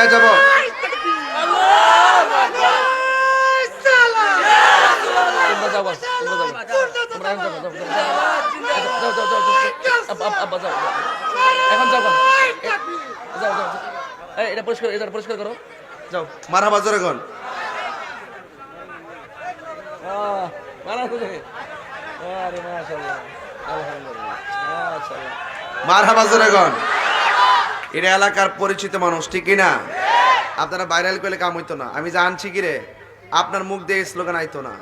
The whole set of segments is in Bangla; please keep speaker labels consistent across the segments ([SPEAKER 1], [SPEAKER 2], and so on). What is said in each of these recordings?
[SPEAKER 1] হয়ে যাব।
[SPEAKER 2] এটা পরিষ্কার করো, যাও।
[SPEAKER 1] মারহাবা জোরে কোন। মারহাবা জোরে কোন। এটা এলাকার পরিচিত মানুষ, ঠিক না? আপনারা ভাইরাল করলে কাম হইতো না। আমি জানছি কি রে, আপনার মুখ দিয়ে স্লোগান আইতো না।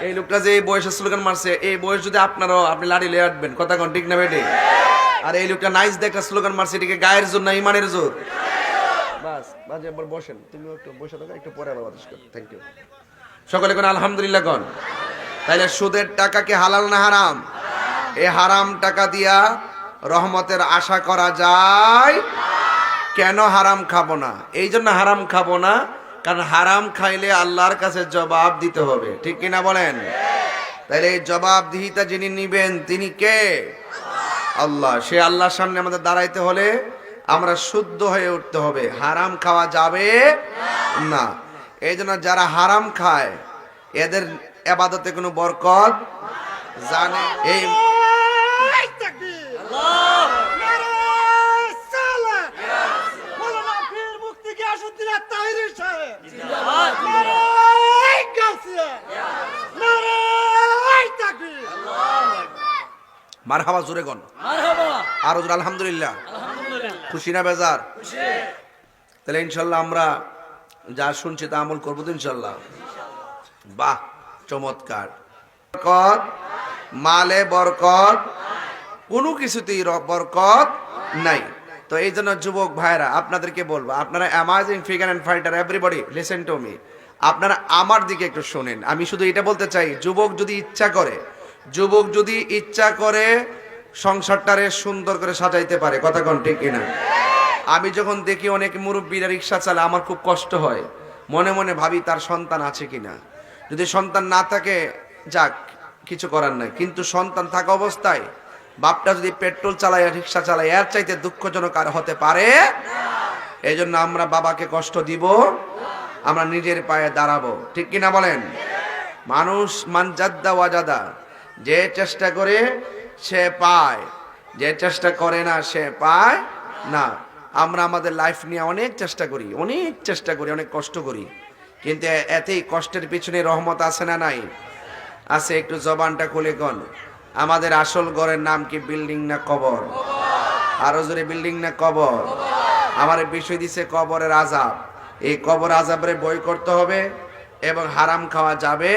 [SPEAKER 1] এই লোকটা যে এই বয়সে স্লোগান মারছে, এই বয়স যদি আপনারও, আপনি লাড়ি লিয়ে আসবেন। কথা কোন, ঠিক না বেটি? আর এই লোকটা নাইস দেখে স্লোগান মারছে, এটাকে গায়ের জোর না ইমানের জোর? বাস বাজে একবার বসেন, তুমি একটু বসে থাকো, একটু পরে আবার বাতাস করো। Thank you. সকলে কোন আলহামদুলিল্লাহ কোন। তাইলে সুদের টাকা কি হালাল না হারাম? এই হারাম টাকা দিয়া রহমতের আশা করা যায়? কেন হারাম খাবো না? এই জন্য হারাম খাবো না, কারণ হারাম খাইলে আল্লাহর কাছে জবাব দিতে হবে, ঠিক কিনা বলেন? তাইলে এই জবাবদিহিতা যিনি নিবেন তিনি কে? আল্লাহ। সে আল্লাহর সামনে আমাদের দাঁড়াইতে হলে আমরা শুদ্ধ হয়ে উঠতে হবে, হারাম খাওয়া যাবে না। এই জন্য যারা হারাম খায় এদের ইবাদতে কোনো বরকত জানে। এই মারহাবা জোরে কোন। আর জোরে আলহামদুলিল্লাহ। খুশি না বেজার? তাহলে ইনশাল্লাহ আমরা যা শুনছি তা আমল করবো তো ইনশাল্লাহ। বাহ, চমৎকার। বরকত, মালে বরকত, কোনো কিছুতেই বরকত নাই। তো এই জন্য যুবক ভাইরা আপনাদেরকে বলবো, আপনারা amazing figure and fighter, everybody listen to me. আপনারা আমার দিকে একটু শোনেন। আমি শুধু এটা বলতে চাই, যুবক যদি ইচ্ছা করে সংসারটারে সুন্দর করে সাজাইতে পারে। কথা কোন, ঠিক কিনা? আমি যখন দেখি অনেক মুরব্বীরা রিক্সা চালায়, আমার খুব কষ্ট হয়। মনে মনে ভাবি তার সন্তান আছে কিনা। যদি সন্তান না থাকে, যাক, কিছু করার নাই। কিন্তু সন্তান থাকা অবস্থায় বাপটা যদি পেট্রোল চালায়, রিক্সা চালায়, এর চাইতে দুঃখজনক আর হতে পারে। এই জন্য আমরা বাবাকে কষ্ট দিব, আমরা নিজের পায়ে দাঁড়াবো, ঠিক কিনা বলেন? মানুষ মানজাদ্দা ওয়াজাদা, যে চেষ্টা করে সে পায়, যে চেষ্টা করে না সে পায় না। আমরা আমাদের লাইফ নিয়ে অনেক চেষ্টা করি, অনেক কষ্ট করি, কিন্তু এতেই কষ্টের পিছনে রহমত আছে না নাই? আছে। একটু জবানটা খুলে কোন, আমাদের আসল ঘরের নাম কি বিল্ডিং না কবর? আরো জোরে, বিল্ডিং না কবর? আমার বিষয় দিছে কবরের আযাব। এই কবর আযাবের ভয় করতে হবে এবং হারাম খাওয়া যাবে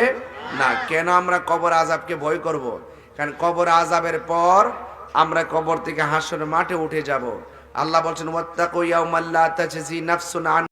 [SPEAKER 1] না। কেন আমরা কবর আযাবকে ভয় করব? কারণ কবর আযাবের পর আমরা কবর থেকে হাসরের মাঠে উঠে যাব। আল্লাহ বলছেন, ওয়াত্তাকু ইয়াওমাল লা তাজজি নাফসুন আন